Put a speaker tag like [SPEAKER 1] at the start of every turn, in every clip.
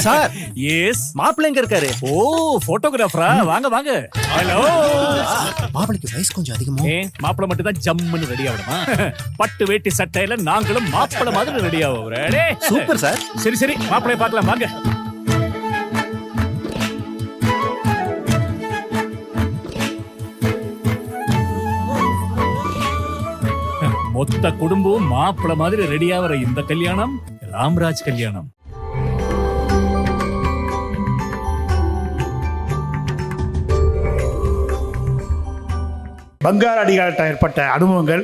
[SPEAKER 1] Sir
[SPEAKER 2] yes.
[SPEAKER 1] மாப்பிள்ளை எங்க இருக்காரு?
[SPEAKER 2] ஓ, போட்டோகிராஃபரா? வாங்க வாங்க. ஹலோ.
[SPEAKER 1] மாப்பிளைக்கு வயசு கொஞ்சம் அதிகமா.
[SPEAKER 2] மாப்பிள மட்டும் தான் ஜம்முன்னு ரெடி ஆகணுமா? பட்டு வேட்டி சட்டையில நாங்களும் மாப்பிள மாதிரி ரெடி ஆகுறோம்.
[SPEAKER 1] Super sir.
[SPEAKER 2] சரி சரி, மாப்பிளைய பார்க்கலாம் வாங்க. மொத்த குடும்பம் மாப்பிள மாதிரி ரெடி ஆகிற இந்த கல்யாணம் ராம்ராஜ் கல்யாணம்.
[SPEAKER 3] பங்கார அடிகார்ட்ட ஏற்பட்ட அனுபவங்கள்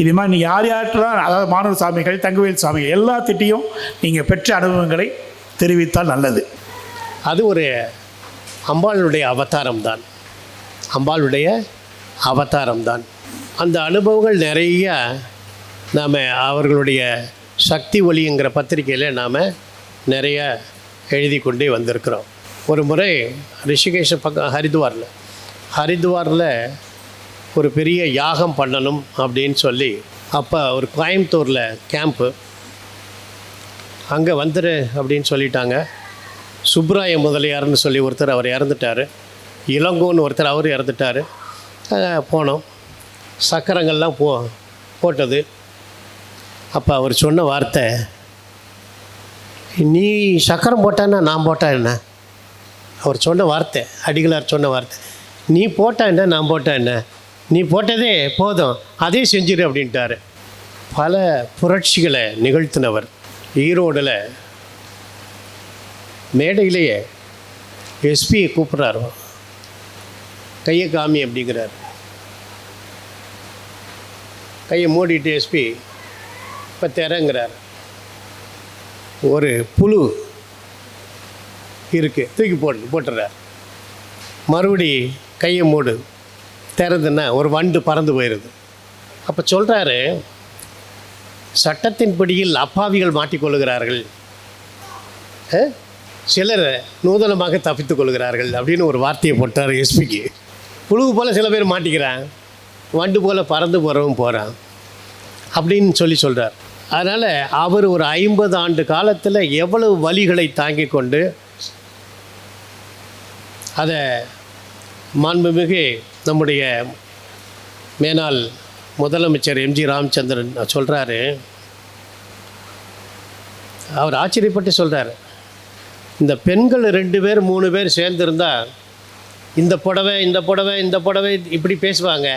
[SPEAKER 3] இது மாதிரி நீங்கள் யார் யார்ட்டெல்லாம், அதாவது மாணவ சாமிகள், தங்கவேல் சாமிகள் எல்லாத்திட்டையும் நீங்கள் பெற்ற அனுபவங்களை தெரிவித்தால் நல்லது.
[SPEAKER 4] அது ஒரு அம்பாளுடைய அவதாரம் தான். அம்பாளுடைய அவதாரம் தான். அந்த அனுபவங்கள் நிறைய நாம் அவர்களுடைய சக்தி ஒளிங்கிற பத்திரிகையில் நாம் நிறைய எழுதி கொண்டே வந்திருக்கிறோம். ஒரு முறை ரிஷிகேஷ பக்கம் ஹரித்வாரில் ஒரு பெரிய யாகம் பண்ணணும் அப்படின்னு சொல்லி, அப்போ ஒரு கோயம்புத்தூரில் கேம்ப்பு, அங்கே வந்துடு அப்படின்னு சொல்லிட்டாங்க. சுப்ராய முதலியார்னு சொல்லி ஒருத்தர், அவர் இறந்துட்டார். இளங்கோன்னு ஒருத்தர், அவர் இறந்துட்டார். போனோம், சக்கரங்கள்லாம் போட்டது. அப்போ அவர் சொன்ன வார்த்தை, நீ சக்கரம் போட்டான்னா நான் போட்டா என்ன? அவர் சொன்ன வார்த்தை, அடிகளார் சொன்ன வார்த்தை, நீ போட்டா என்ன நான் போட்டா என்ன, நீ போட்டதே போதும், அதே செஞ்சிரு அப்படின்ட்டார். பல புரட்சிகளை நிகழ்த்தினவர். ஈரோடில் மேடையிலேயே எஸ்பியை கூப்பிட்றாரு, கையை காமி அப்படிங்கிறார். கையை மூடிட்டு எஸ்பி இப்போ திறங்கிறார். ஒரு புழு இருக்குது, தூக்கி போட்டுறார். மறுபடி கையை மூடு, திறந்துன்னா ஒரு வண்டு பறந்து போயிடுது. அப்போ சொல்கிறாரு, சட்டத்தின் படியில் அப்பாவிகள் மாட்டிக்கொள்கிறார்கள், சிலர் நூதனமாக தப்பித்துக் கொள்கிறார்கள் அப்படின்னு ஒரு வார்த்தையை போட்டார் எஸ்பிக்கு. புழுவு போல் சில பேர் மாட்டிக்கிறான், வண்டு போல் பறந்து போகிறவன் போகிறான் அப்படின்னு சொல்கிறார். அதனால் அவர் ஒரு 50 ஆண்டு காலத்தில் எவ்வளவு வலிகளை தாங்கி கொண்டு அதை மாண்புமிகு நம்முடைய மேனாள் முதலமைச்சர் எம்ஜி ராமச்சந்திரன் சொல்கிறாரு. அவர் ஆச்சரியப்பட்டு சொல்கிறார், இந்த பெண்கள் 2 பேர் 3 பேர் சேர்ந்துருந்தால் இந்த புடவை இந்த புடவை இந்த புடவை இப்படி பேசுவாங்க.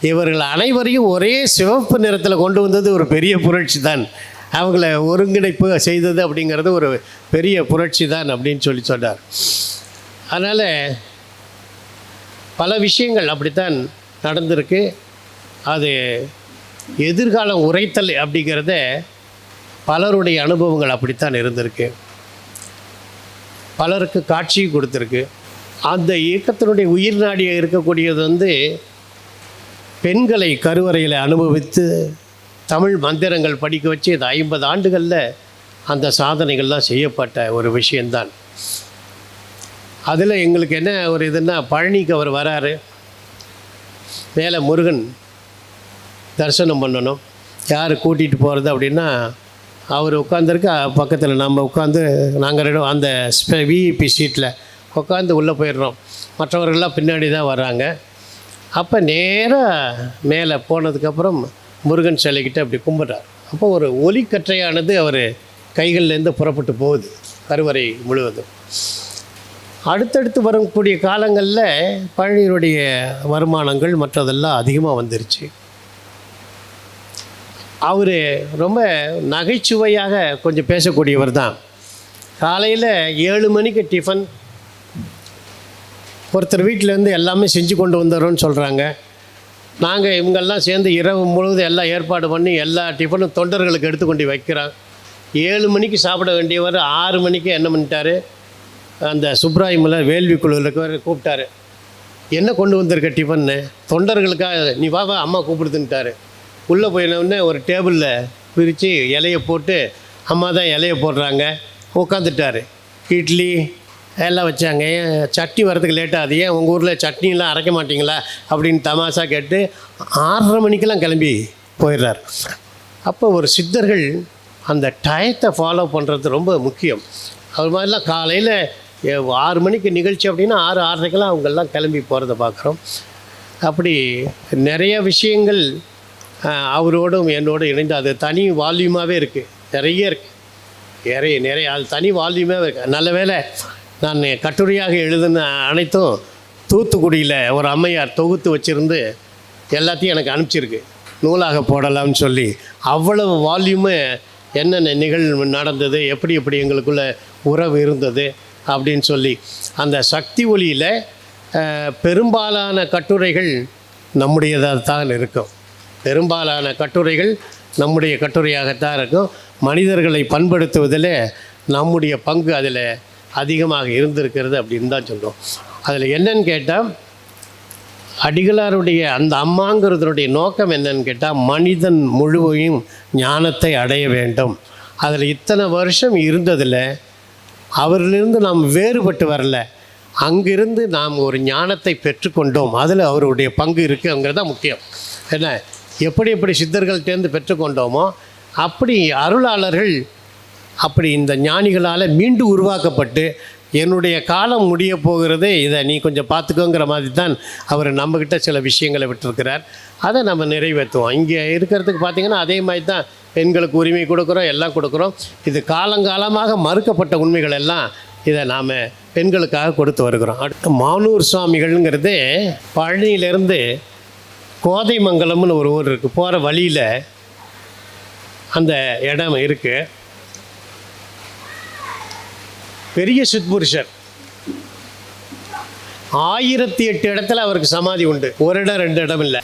[SPEAKER 4] இவர்கள் அனைவரையும் ஒரே சிவப்பு நிறத்தில் கொண்டு வந்தது ஒரு பெரிய புரட்சி தான், அவங்கள ஒருங்கிணைப்பு செய்தது அப்படிங்கிறது ஒரு பெரிய புரட்சி தான் அப்படின்னு சொன்னார். அதனால் பல விஷயங்கள் அப்படித்தான் நடந்திருக்கு. அது எதிர்காலம் உரைத்தல் அப்படிங்கிறத பலருடைய அனுபவங்கள் அப்படித்தான் இருந்திருக்கு, பலருக்கு காட்சி கொடுத்துருக்கு. அந்த இயக்கத்தினுடைய உயிர் நாடியாக இருக்கக்கூடியது பெண்களை கருவறையில் அனுபவித்து தமிழ் மந்திரங்கள் படிக்க வச்சு இது 50 ஆண்டுகளில் அந்த சாதனைகள்லாம் செய்யப்பட்ட ஒரு விஷயந்தான். அதில் எங்களுக்கு என்ன ஒரு இதுன்னா, பழனிக்கு அவர் வராரு, மேலே முருகன் தரிசனம் பண்ணணும். யார் கூட்டிகிட்டு போகிறது அப்படின்னா, அவர் உட்காந்துருக்கு பக்கத்தில், நம்ம உட்காந்து நாங்கள் 2 அந்த விஐபி சீட்டில் உட்காந்து உள்ளே போயிடுறோம். மற்றவர்கள்லாம் பின்னாடி தான் வர்றாங்க. அப்போ நேராக மேலே போனதுக்கப்புறம் முருகன் சிலைக்கிட்ட அப்படி கும்பிட்றார். அப்போ ஒரு ஒலிக்கற்றையானது அவர் கைகள்லேருந்து புறப்பட்டு போகுது கருவறை முழுவதும். அடுத்தடுத்து வரக்கூடிய காலங்களில் பழனியினுடைய வருமானங்கள் மற்றதெல்லாம் அதிகமாக வந்துருச்சு. அவர் ரொம்ப நகைச்சுவையாக கொஞ்சம் பேசக்கூடியவர் தான். காலையில் 7 மணிக்கு டிஃபன், ஒருத்தர் வீட்டிலேருந்து எல்லாமே செஞ்சு கொண்டு வந்துடுறோன்னு சொல்கிறாங்க. நாங்கள் இவங்கெல்லாம் சேர்ந்து இரவு முழுவதும் எல்லாம் ஏற்பாடு பண்ணி எல்லா டிஃபனும் தொண்டர்களுக்கு எடுத்துக்கொண்டு வைக்கிறோம். 7 மணிக்கு சாப்பிட வேண்டியவர் 6 மணிக்கு என்ன பண்ணிட்டார், அந்த சுப்ராயமில் வேள்வி குழுவில் கூப்பிட்டாரு. என்ன கொண்டு வந்திருக்க டிஃபன்னு? தொண்டர்களுக்காக, நீ வா அம்மா கூப்பிடுதுன்ட்டார். உள்ளே போயினவுடனே ஒரு டேபிளில் பிரித்து இலையை போட்டு, அம்மா தான் இலையை போடுறாங்க, உட்காந்துட்டார். இட்லி எல்லாம் வச்சாங்க. ஏன் சட்னி வரதுக்கு லேட்டாகுது, ஏன் உங்கள் ஊரில் சட்னிலாம் அரைக்க மாட்டிங்களா அப்படின்னு தமாஷா கேட்டு 6:30 மணிக்கெல்லாம் கிளம்பி போயிடுறார். அப்போ ஒரு சித்தர்கள் அந்த டயத்தை ஃபாலோ பண்ணுறது ரொம்ப முக்கியம். அது மாதிரிலாம் காலையில் 6 மணிக்கு நிகழ்ச்சி அப்படின்னா 6:30க்கெல்லாம் அவங்கெல்லாம் கிளம்பி போகிறத பார்க்குறோம். அப்படி நிறைய விஷயங்கள் அவரோடும் என்னோடு இணைந்து அது தனி வால்யூமாகவே இருக்குது. நிறைய இருக்குது, நிறைய அது தனி வால்யூமாகவே இருக்குது. நல்ல வேளை நான் கட்டுரையாக எழுதின அனைத்தும் தூத்துக்குடியில் ஒரு அம்மையார் தொகுத்து வச்சுருந்து எல்லாத்தையும் எனக்கு அனுப்பிச்சிருக்கு, நூலாக போடலாம்னு சொல்லி. அவ்வளவு வால்யூமு என்னென்ன நிகழ்வு நடந்தது, எப்படி எப்படி எங்களுக்குள்ள உறவு இருந்தது அப்படின்னு சொல்லி. அந்த சக்தி ஒளியில் பெரும்பாலான கட்டுரைகள் நம்முடையதாக தான் இருக்கும். பெரும்பாலான கட்டுரைகள் நம்முடைய கட்டுரையாகத்தான் இருக்கும். மனிதர்களை பண்படுத்துவதில் நம்முடைய பங்கு அதில் அதிகமாக இருந்திருக்கிறது அப்படின்னு தான் சொல்கிறோம். அதில் என்னன்னு கேட்டால், அடிகளாருடைய அந்த அம்மாங்கிறதுடைய நோக்கம் என்னன்னு கேட்டால், மனிதன் முழுமையும் ஞானத்தை அடைய வேண்டும். அதில் இத்தனை வருஷம் இருந்ததில் அவரிலிருந்து நாம் வேறுபட்டு வரல, அங்கிருந்து நாம் ஒரு ஞானத்தை பெற்றுக்கொண்டோம். அதில் அவருடைய பங்கு இருக்குங்கிறது தான் முக்கியம். என்ன, எப்படி எப்படி சித்தர்கள்டேருந்து பெற்றுக்கொண்டோமோ அப்படி அருளாளர்கள் அப்படி இந்த ஞானிகளால் மீண்டும் உருவாக்கப்பட்டு, என்னுடைய காலம் முடிய போகிறதே, இதை நீ கொஞ்சம் பார்த்துக்கோங்கிற மாதிரி தான் அவர் நம்மக்கிட்ட சில விஷயங்களை விட்டுருக்கிறார். அதை நம்ம நிறைவேற்றுவோம். இங்கே இருக்கிறதுக்கு பார்த்திங்கன்னா அதே மாதிரி தான் பெண்களுக்கு உரிமை கொடுக்குறோம், எல்லாம் கொடுக்குறோம். இது காலங்காலமாக மறுக்கப்பட்ட உண்மைகள் எல்லாம் இதை நாம் பெண்களுக்காக கொடுத்து வருகிறோம். அடுத்து மானூர் சுவாமிகள்ங்கிறது பழனியிலேருந்து கோதைமங்கலம்னு ஒரு ஊர் இருக்குது, போகிற வழியில் அந்த இடம் இருக்குது. பெரிய சித்புருஷர், 1008 இடத்துல அவருக்கு சமாதி உண்டு. ஒரு இடம் 2 இடம் இல்லை.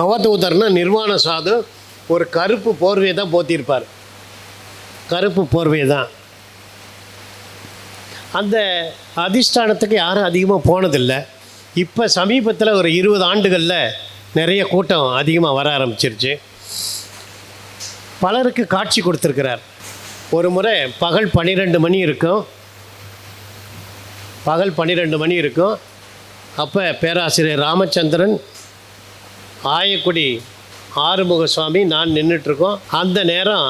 [SPEAKER 4] அவதூதர்னா நிர்வாண சாது, ஒரு கருப்பு போர்வையை தான் போத்தியிருப்பார். கருப்பு போர்வை தான். அந்த அதிஷ்டானத்துக்கு யாரும் அதிகமாக போனதில்லை. இப்போ சமீபத்தில் ஒரு 20 ஆண்டுகளில் நிறைய கூட்டம் அதிகமாக வர ஆரம்பிச்சிருச்சு. பலருக்கு காட்சி கொடுத்துருக்கிறார். ஒரு முறை பகல் 12 மணி இருக்கும். அப்போ பேராசிரியர் ராமச்சந்திரன், ஆயக்குடி ஆறுமுக சுவாமி, நான் நின்றுட்டுருக்கோம். அந்த நேரம்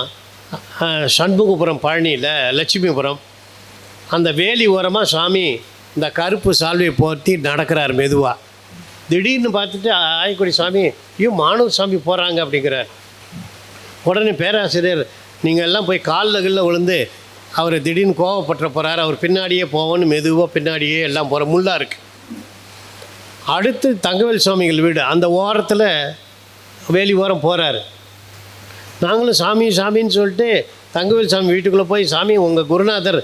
[SPEAKER 4] சண்முகபுரம் பழனியில் லட்சுமிபுரம் அந்த வேலி ஓரமாக சுவாமி இந்த கருப்பு சால்வையை போர்த்தி நடக்கிறார் மெதுவாக. திடீர்னு பார்த்துட்டு ஆயக்குடி சுவாமி, ஐயோ மானூர் சாமி போகிறாங்க அப்படிங்கிறார். உடனே பேராசிரியர், நீங்கள் எல்லாம் போய் காலில் விழுந்து அவர் திடீர்னு கோவப்பட்டுற போகிறார், அவர் பின்னாடியே போவோன்னு மெதுவாக பின்னாடியே எல்லாம் போகிற முள்ளாக இருக்குது. அடுத்து தங்கவேல் சுவாமிகள் வீடு, அந்த ஓரத்தில் வேலி ஓரம் போகிறாரு. நாங்களும் சாமின்னு சொல்லிட்டு தங்கவேல் சாமி வீட்டுக்குள்ளே போய், சாமி உங்கள் குருநாதர்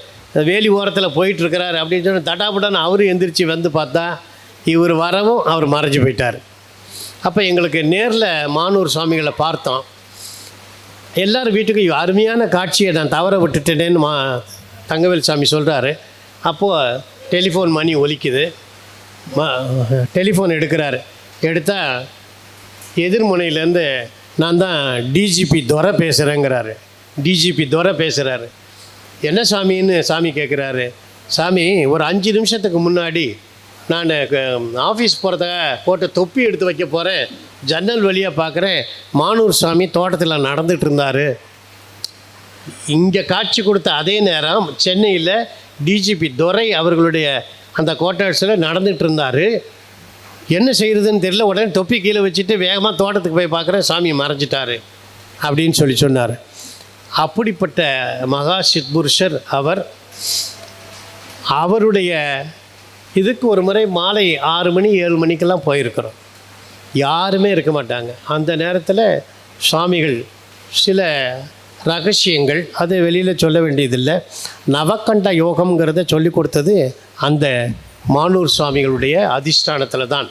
[SPEAKER 4] வேலி ஓரத்தில் போயிட்டுருக்கிறார் அப்படின்னு சொல்லி தட்டாப்பட்டான்னு அவரும் எந்திரிச்சு வந்து பார்த்தா இவர் வரவும் அவர் மறைஞ்சு போயிட்டார். அப்போ எங்களுக்கு நேரில் மானூர் சுவாமிகளை பார்த்தோம். எல்லோரும் வீட்டுக்கு அருமையான காட்சியை நான் தவற விட்டுட்டேன்னு தங்கவேல் சாமி சொல்கிறாரு. அப்போது டெலிஃபோன் மணி ஒலிக்குது. டெலிஃபோன் எடுக்கிறாரு. எடுத்தால் எதிர்முனையிலேருந்து, நான் தான் டிஜிபி துரை பேசுகிறேங்கிறாரு. டிஜிபி துரை பேசுகிறாரு. என்ன சாமின்னு சாமி கேட்குறாரு. சாமி, ஒரு 5 நிமிஷத்துக்கு முன்னாடி நான் ஆஃபீஸ் போகிறதுக்காக போட்டு தொப்பி எடுத்து வைக்க போகிறேன், ஜன்னல் வழியாக பார்க்குறேன், மானூர் சாமி தோட்டத்தில் நடந்துகிட்டு இருந்தார். இங்கே காட்சி கொடுத்த அதே நேரம் சென்னையில் டிஜிபி துரை அவர்களுடைய அந்த குவார்ட்டர்ஸில் நடந்துகிட்டு இருந்தார். என்ன செய்கிறதுன்னு தெரியல. உடனே தொப்பி கீழே வச்சுட்டு வேகமாக தோட்டத்துக்கு போய் பார்க்குறேன், சாமி மறைஞ்சிட்டார் அப்படின்னு சொன்னார். அப்படிப்பட்ட மகா சித்புருஷர் அவர். அவருடைய இதுக்கு ஒரு முறை மாலை 6 மணி 7 மணிக்கெல்லாம் போயிருக்கிறோம். யாருமே இருக்க மாட்டாங்க. அந்த நேரத்தில் சுவாமிகள் சில ரகசியங்கள், அதை வெளியில் சொல்ல வேண்டியதில்லை, நவக்கண்ட யோகம்ங்கிறத சொல்லி கொடுத்தது அந்த மானூர் சுவாமிகளுடைய அதிஷ்டானத்தில் தான்.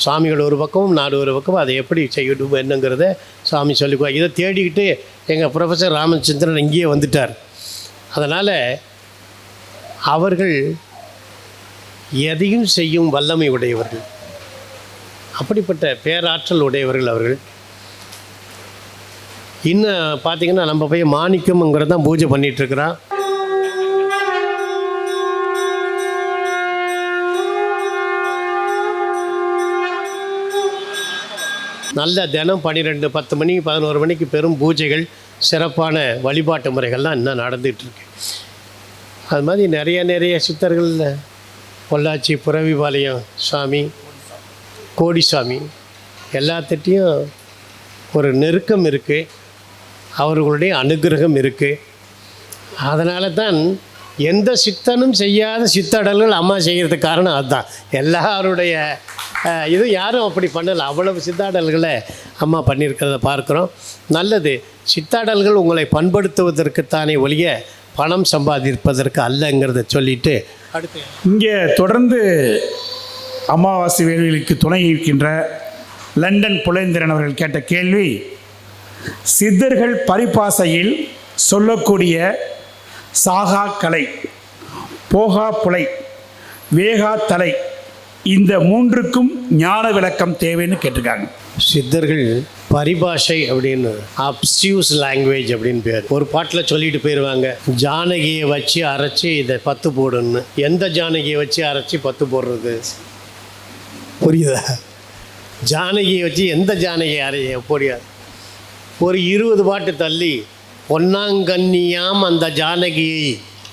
[SPEAKER 4] சுவாமிகள் ஒரு பக்கமும் நான் ஒரு பக்கமும் அதை எப்படி செய்யணும் என்னங்கிறத சுவாமி சொல்லிக்குவார். இதை தேடிக்கிட்டு எங்கள் ப்ரொஃபஸர் ராமச்சந்திரன் இங்கேயே வந்துட்டார். அதனால் அவர்கள் எதையும் செய்யும் வல்லமை உடையவர்கள். அப்படிப்பட்ட பேராற்றல் உடையவர்கள் அவர்கள். இன்னும் பார்த்திங்கன்னா நம்ம போய் மாணிக்கம்ங்கிறது தான் பூஜை பண்ணிகிட்ருக்குறான். நல்ல தினம் 12, 10 மணி 11 மணிக்கு பெரும் பூஜைகள், சிறப்பான வழிபாட்டு முறைகள்லாம் இன்னும் நடந்துகிட்ருக்கு. அது மாதிரி நிறைய சித்தர்கள், பொள்ளாச்சி புரவிபாளையம் சாமி, கோடிசாமி, எல்லாத்திட்டையும் ஒரு நெருக்கம் இருக்குது, அவர்களுடைய அனுகிரகம் இருக்குது. அதனால தான் எந்த சித்தனும் செய்யாத சித்தடல்கள் அம்மா செய்கிறதுக்கு காரணம் அதுதான். எல்லாருடைய இது யாரும் அப்படி பண்ணலை, அவ்வளவு சித்தாடல்களை அம்மா பண்ணியிருக்கிறத பார்க்குறோம். நல்லது. சித்தாடல்கள் உங்களை பண்படுத்துவதற்குத்தானே ஒழிய பணம் சம்பாதிப்பதற்கு அல்லங்கிறத சொல்லிட்டு அடுத்து
[SPEAKER 3] இங்கே தொடர்ந்து அமாவாசை வேள்விகளுக்கு துணை இருக்கின்ற லண்டன் புலேந்திரன் அவர்கள் கேட்ட கேள்வி, சித்தர்கள் பரிபாசையில் சொல்லக்கூடிய சாகா கலை, போகா புலை, வேகா தலை, இந்த மூன்றுக்கும் ஞான விளக்கம் தேவைன்னு கேட்டிருக்காங்க.
[SPEAKER 4] சித்தர்கள் பரிபாஷை அப்படின்னு அப்சியூஸ் லாங்குவேஜ் அப்படின்னு பேர். ஒரு பாட்டில் சொல்லிட்டு போயிடுவாங்க, ஜானகியை வச்சு அரைச்சி இதை 10 போடுன்னு. எந்த ஜானகியை வச்சு அரைச்சி 10 போடுறது? புரியுதா? ஜானகியை வச்சு எந்த ஜானகியை அரைய போடியாது. ஒரு 20 பாட்டு தள்ளி பொன்னாங்கண்ணியாம் அந்த ஜானகியை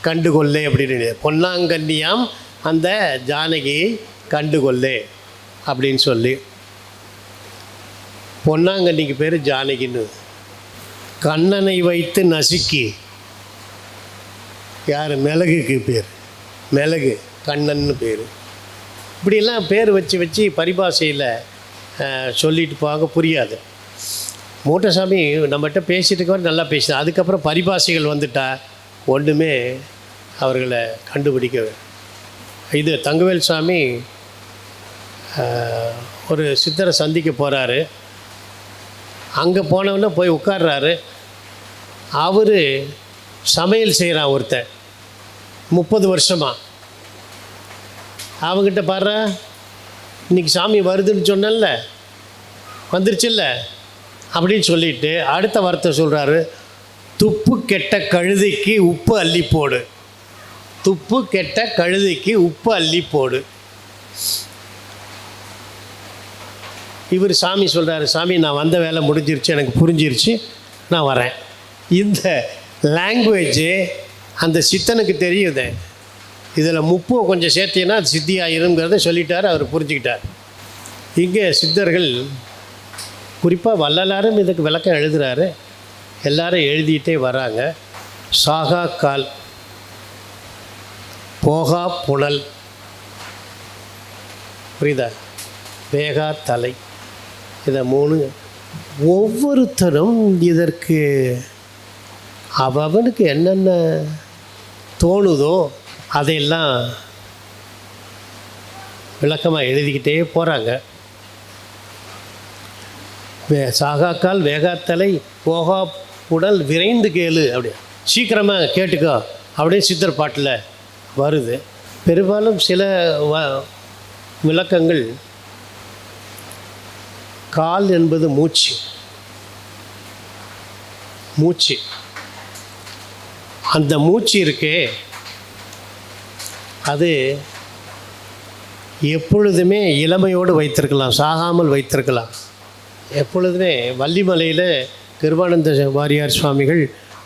[SPEAKER 4] கண்டுகொள்ளே அப்படின்னு, பொன்னாங்கண்ணியாம் அந்த ஜானகியை கண்டுகொள்ளே அப்படின்னு சொல்லி, பொன்னாங்கண்ணிக்கு பேர் ஜானகின்னு. கண்ணனை வைத்து நசுக்கி, யார்? மிளகுக்கு பேர் மிளகு, கண்ணன்னு பேர். இப்படியெல்லாம் பேர் வச்சு பரிபாஷையில் சொல்லிட்டு போக புரியாது. மூட்டசாமி நம்மகிட்ட பேசிட்டு இருக்கவர் நல்லா பேசினார். அதுக்கப்புறம் பரிபாஷைகள் வந்துட்டா ஒன்றுமே அவர்களை கண்டுபிடிக்க. இது தங்கவேல் சாமி ஒரு சித்தரை சந்திக்க போகிறாரு. அங்கே போனவொன்னே போய் உட்கார்றாரு. அவர் சமையல் செய்கிறான் ஒருத்தன் 30 வருஷமாக. அவங்ககிட்ட பாரு, இன்றைக்கி சாமி வருதுன்னு சொன்னல, வந்துருச்சுல்ல அப்படின்னு சொல்லிட்டு அடுத்த வார்த்தை சொல்கிறாரு, துப்பு கெட்ட கழுதைக்கு உப்பு அள்ளி போடு, துப்பு கெட்ட கழுதைக்கு உப்பு அள்ளி போடு. இவர் சாமி சொல்கிறாரு, சாமி நான் வந்த வேலை முடிஞ்சிருச்சு, எனக்கு புரிஞ்சிருச்சு, நான் வரேன். இந்த லாங்குவேஜு அந்த சித்தனுக்கு தெரியுது. இதில் முப்பை கொஞ்சம் சேர்த்தீங்கன்னா அது சித்தி ஆயிருங்கிறத சொல்லிட்டார், அவர் புரிஞ்சுக்கிட்டார். இங்கே சித்தர்கள் குறிப்பாக வள்ளலாரும் இதுக்கு விளக்கம் எழுதுகிறாரு. எல்லாரும் எழுதிட்டே வராங்க. சாகா கால், போகா புனல், புரியுதா, வேகா தலை, இதை 3 ஒவ்வொருத்தரும் இதற்கு அவனுக்கு என்னென்ன தோணுதோ அதையெல்லாம் விளக்கமாக எழுதிக்கிட்டே போகிறாங்க. சாகாக்கால், வேகாத்தலை, போகா புடல், விரைந்து கேளு, அப்படி சீக்கிரமாக கேட்டுக்கோ அப்படின்னு சித்தர் பாட்டில் வருது. பெரும்பாலும் சில விளக்கங்கள், கால் என்பது மூச்சு, அந்த மூச்சு இருக்கே அது எப்பொழுதுமே இளமையோடு வைத்திருக்கலாம், சாகாமல் வைத்திருக்கலாம். எப்பொழுதுமே வள்ளிமலையில் கிருபானந்த வாரியார் சுவாமிகள்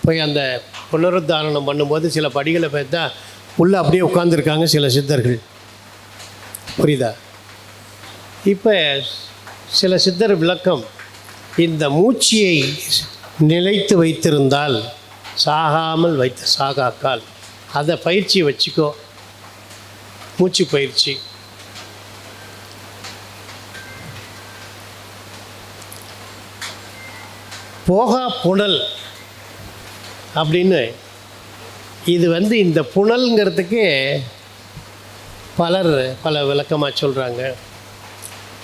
[SPEAKER 4] போய் அந்த புனருத்தாரணம் பண்ணும்போது சில படிகளை பார்த்தா உள்ளே அப்படியே உட்காந்துருக்காங்க சில சித்தர்கள், புரியுதா? இப்போ சில சித்தர் விளக்கம், இந்த மூச்சியை நிலைத்து வைத்திருந்தால் சாகாமல் சாகாக்கால், அதை பயிற்சி வச்சுக்கோ, மூச்சு பயிற்சி. போகா புனல் அப்படின்னு, இது இந்த புனல்ங்கிறதுக்கு பல விளக்கமாக சொல்கிறாங்க.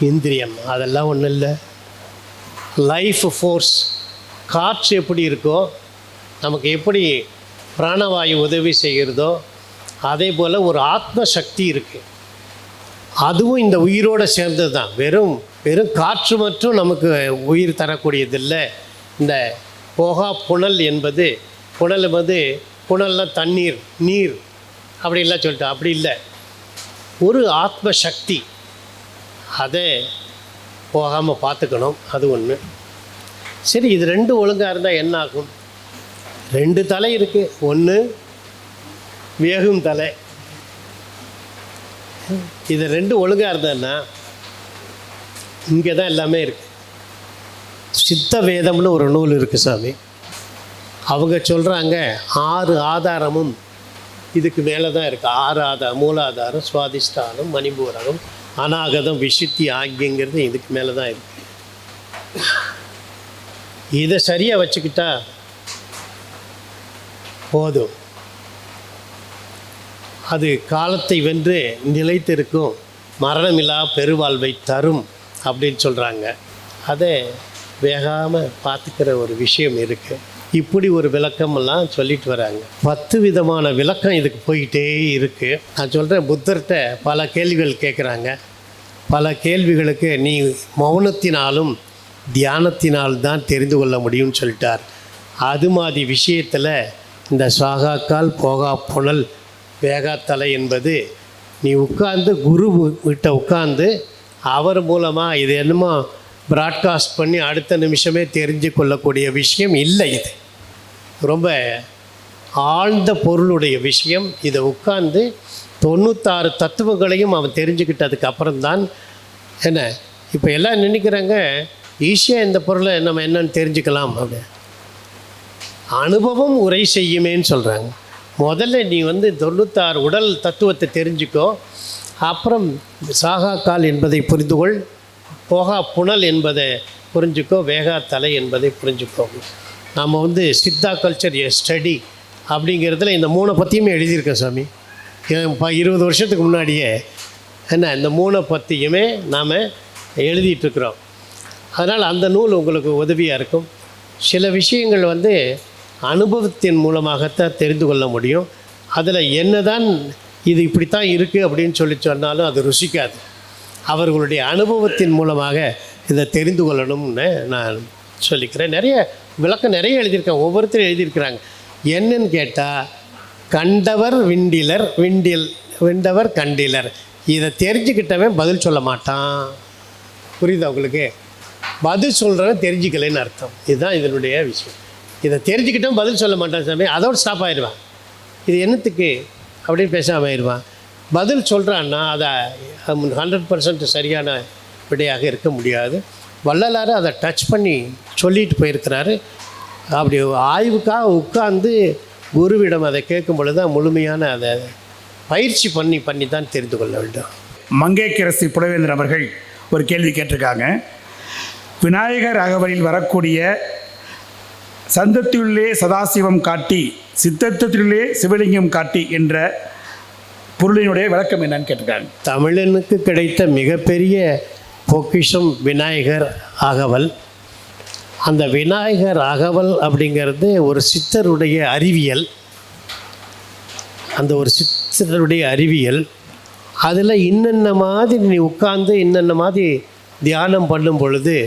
[SPEAKER 4] இந்திரியம் அதெல்லாம் ஒன்றும் இல்லை, லைஃப் ஃபோர்ஸ். காற்று எப்படி இருக்கோ, நமக்கு எப்படி பிராணவாயு உதவி செய்கிறதோ அதே போல் ஒரு ஆத்ம சக்தி இருக்குது. அதுவும் இந்த உயிரோடு சேர்ந்தது தான். வெறும் காற்று மட்டும் நமக்கு உயிர் தரக்கூடியதில்லை. இந்த போகா புனல் என்பது, புனல்னால் தண்ணீர், நீர் அப்படின்லாம் சொல்லிட்டு, அப்படி இல்லை, ஒரு ஆத்ம சக்தி. அதை போகாமல் பார்த்துக்கணும், அது ஒன்று. சரி, இது 2 ஒழுங்காக இருந்தால் என்ன ஆகும்? 2 தலை இருக்குது. ஒன்று வேகும் தலை. இது ரெண்டும் ஒழுங்காக இருந்ததுன்னா இங்கே தான் எல்லாமே இருக்குது. சித்த வேதம்னு ஒரு நூல் இருக்குது சாமி. அவங்க சொல்கிறாங்க 6 ஆதாரமும் இதுக்கு மேலே தான் இருக்குது. 6 ஆதாரம்: மூலாதாரம், சுவாதிஷ்டானம், மணிபூரகம், அநாகதம், விசுத்தி, ஆகியங்கிறது இதுக்கு மேலே தான் இருக்குது. இதை சரியாக வச்சுக்கிட்டா போதும். அது காலத்தை வென்று நிலைத்திருக்கும், மரணமில்லா பெருவாழ்வை தரும் அப்படின்னு சொல்கிறாங்க. அதை வேகாமல் பார்த்துக்கிற ஒரு விஷயம் இருக்குது. இப்படி ஒரு விளக்கமெல்லாம் சொல்லிட்டு வராங்க. 10 விதமான விளக்கம் இதுக்கு போயிட்டே இருக்குது. நான் சொல்கிறேன், புத்தர்கிட்ட பல கேள்விகள் கேட்குறாங்க. பல கேள்விகளுக்கு நீ மௌனத்தினாலும் தியானத்தினால்தான் தெரிந்து கொள்ள முடியும்னு சொல்லிட்டார். அது மாதிரி விஷயத்தில் இந்த சாகாக்கால் போகா புனல் வேகாத்தலை என்பது நீ உட்கார்ந்து குரு கிட்ட உட்கார்ந்து அவர் மூலமாக இது என்னமோ ப்ராட்காஸ்ட் பண்ணி அடுத்த நிமிஷமே தெரிஞ்சு கொள்ளக்கூடிய விஷயம் இல்லை. இது ரொம்ப ஆழ்ந்த பொருளுடைய விஷயம். இதை உட்கார்ந்து 96 தத்துவங்களையும் அவன் தெரிஞ்சுக்கிட்டதுக்கு அப்புறம்தான் என்ன. இப்போ எல்லாம் நினைக்கிறாங்க ஈஸியாக இந்த பொருளை நம்ம என்னன்னு தெரிஞ்சுக்கலாம் அப்படி. அனுபவம் உரை செய்யுமேன்னு சொல்கிறாங்க. முதல்ல நீ 96 உடல் தத்துவத்தை தெரிஞ்சுக்கோ, அப்புறம் சாகாக்கால் என்பதை புரிந்துகொள், போகா புனல் என்பதை புரிஞ்சுக்கோ, வேகா தலை என்பதை புரிஞ்சுக்கோ. நாம் சித்தா கல்ச்சர் ஸ்டடி அப்படிங்கிறதுல இந்த 3 பற்றியுமே எழுதியிருக்கேன் சாமி. 20 வருஷத்துக்கு முன்னாடியே என்ன இந்த 3 பற்றியுமே நாம் எழுதிட்டுருக்குறோம். அதனால் அந்த நூல் உங்களுக்கு உதவியாக இருக்கும். சில விஷயங்கள் அனுபவத்தின் மூலமாகத்தான் தெரிந்து கொள்ள முடியும். அதில் என்னதான் இது இப்படித்தான் இருக்குது அப்படின்னு சொல்லி சொன்னாலும் அது ருசிக்காது. அவர்களுடைய அனுபவத்தின் மூலமாக இதை தெரிந்து கொள்ளணும்னு நான் சொல்லிக்கிறேன். நிறைய விளக்கம் நிறைய எழுதியிருக்கேன், ஒவ்வொருத்தரும் எழுதியிருக்கிறாங்க. என்னன்னு கேட்டால் கண்டவர் விண்டிலர், விண்டவர் கண்டிலர். இதை தெரிஞ்சுக்கிட்டவன் பதில் சொல்ல மாட்டான். புரியுதா உங்களுக்கு? பதில் சொல்கிறவன் தெரிஞ்சுக்கலைன்னு அர்த்தம். இதுதான் இதனுடைய விஷயம். இதை தெரிஞ்சுக்கிட்டவன் பதில் சொல்ல மாட்டான் சாமி, அதோடு ஸ்டாப் ஆயிடுவான். இது என்னத்துக்கு அப்படின்னு பேசாமல் ஆயிடுவான். பதில் சொல்கிறான்னா அதை 100% சரியான விடையாக இருக்க முடியாது. வள்ளலார் அதை டச் பண்ணி சொல்லிட்டு போயிருக்கிறாரு. அப்படி ஆய்வுக்காக உட்கார்ந்து குருவிடம் அதை கேட்கும் பொழுது தான் முழுமையான அதை பயிற்சி பண்ணி தான் தெரிந்து கொள்ள வேண்டும்.
[SPEAKER 3] மங்கையரசி புலவேந்தர் அவர்கள் ஒரு கேள்வி கேட்டிருக்காங்க. விநாயகர் அகவலில் வரக்கூடிய சந்தத்திலே சதாசிவம் காட்டி சித்தத்திலே சிவலிங்கம் காட்டி என்ற பொருளினுடைய விளக்கம் என்னன்னு கேட்டிருக்காங்க.
[SPEAKER 4] தமிழனுக்கு கிடைத்த மிகப்பெரிய பொக்கிஷம் விநாயகர் அகவல். அந்த விநாயகர் அகவல் அப்படிங்கிறது ஒரு சித்தருடைய அறிவியல். அந்த ஒரு சித்தருடைய அறிவியல் அதில் இன்னென்ன மாதிரி நீ உட்கார்ந்து இன்னென்ன மாதிரி தியானம் பண்ணும் பொழுது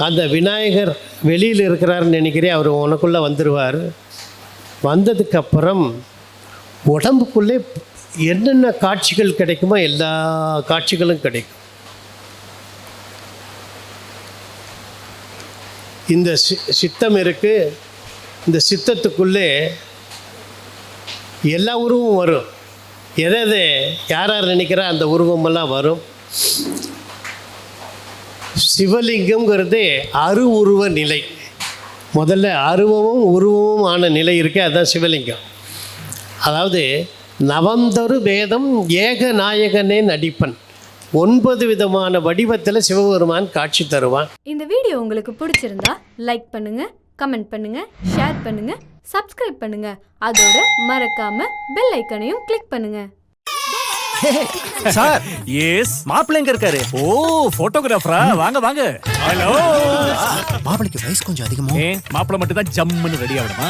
[SPEAKER 4] அந்த விநாயகர் வெளியில் இருக்கிறாருன்னு நினைக்கிறேன், அவர் உனக்குள்ளே வந்துடுவார். வந்ததுக்கப்புறம் உடம்புக்குள்ளே என்னென்ன காட்சிகள் கிடைக்குமோ எல்லா காட்சிகளும் கிடைக்கும். இந்த சித்தம் இருக்குது, இந்த சித்தத்துக்குள்ளே எல்லா உருவமும் வரும். எதை யார் நினைக்கிறா அந்த உருவமெல்லாம் வரும். சிவலிங்கம்ங்கிறது உருவ நிலை. முதல்ல அருவமும் உருவமும் ஆன நிலை இருக்குது, அதுதான் சிவலிங்கம். அதாவது நவந்தொரு வேதம் ஏக நாயகனே நடிப்பன். 9 விதமான வடிவத்தில் சிவபெருமான் காட்சி தருவான்.
[SPEAKER 5] இந்த வீடியோ உங்களுக்கு பிடிச்சிருந்தா லைக் பண்ணுங்க, கமெண்ட் பண்ணுங்க, ஷேர் பண்ணுங்க, சப்ஸ்கிரைப் பண்ணுங்க. அதோட மறக்காம பெல் ஐக்கனையும் கிளிக் பண்ணுங்க.
[SPEAKER 1] Sir,
[SPEAKER 2] yes.
[SPEAKER 1] மாப்பிள்ளை எங்க இருக்காரு?
[SPEAKER 2] ஓ, போட்டோகிராஃபரா? வாங்க வாங்க. ஹலோ.
[SPEAKER 1] மாப்பிளைக்கு வயசு கொஞ்சம் அதிகமோ?
[SPEAKER 2] மாப்பிள்ளை மட்டும் தான் ஜம்முன்னு ரெடி ஆகணுமா?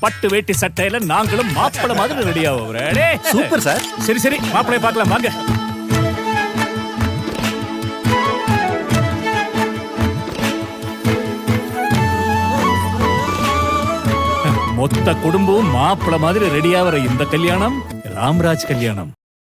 [SPEAKER 2] பட்டு வேட்டி சட்டையில நாங்களும் மாப்பிள்ளை மாதிரி ரெடி ஆகுறோம்.
[SPEAKER 1] Super sir.
[SPEAKER 2] சரி சரி, மாப்பிள்ளைய பார்க்கலாம் வாங்க. மொத்த குடும்பம் மாப்பிள்ளை மாதிரி ரெடி ஆகிற இந்த கல்யாணம் ராம்ராஜ் கல்யாணம்.